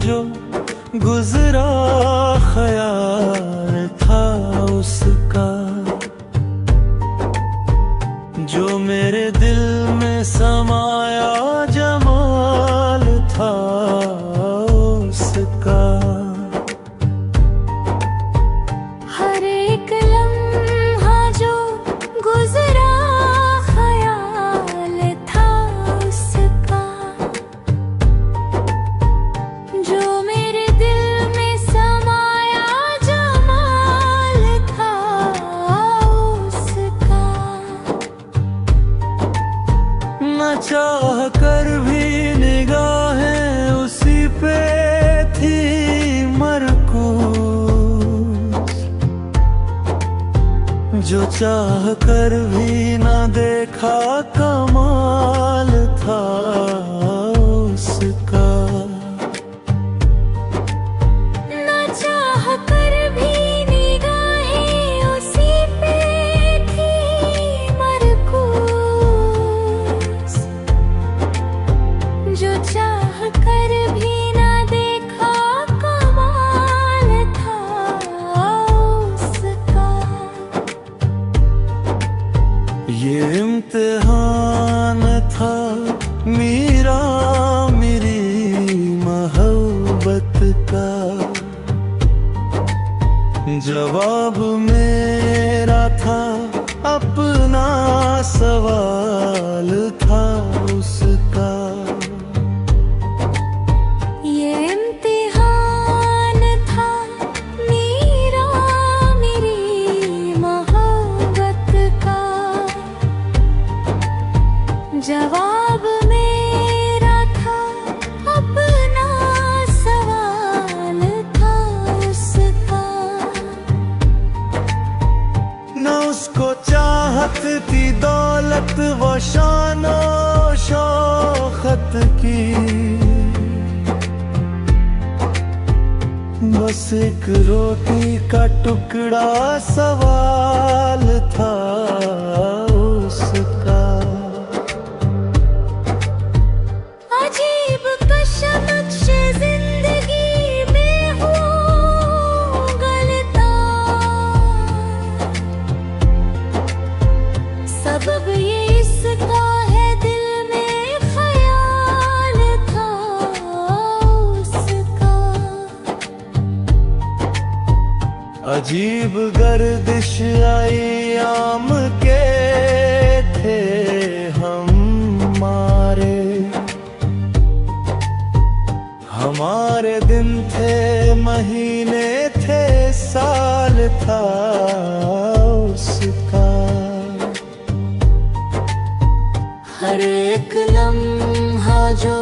जो गुजरा ख्याल था उसका, जो मेरे दिल में समाया जमाल था उसका। हर एक लम्हा जो गुजरा ख्याल था उसका, जो मेरे दिल में समाया जमाल था उसका। न चाह कर भी निगाहें उसी पे थी मरकूज, जो चाह कर भी न देखा कमाल था उसका। न चाह कर भी निगाहें उसी पे थी मरकूज, जो चाह कर भी न देखा कमाल था उसका। ये इम्तिहान था मेरा मेरी मोहब्बत का, जवाब मेरा था अपना सवाल था उसका। ये इम्तिहान था मेरा मेरी मोहब्बत का, जवाब मेरा था अपना सवाल था उसका। न उसको चाहत थी दौलत व शानो शौकत की, बस एक रोटी का टुकड़ा सवाल था उसका। अजीब कशमकश जिंदगी में हो गलता, सबब ये इसका है दिल में ख्याल था उसका। अजीब गर्दिश आयाम के थे हमारे दिन थे महीने थे साल था उसका। हर एक लम्हा जो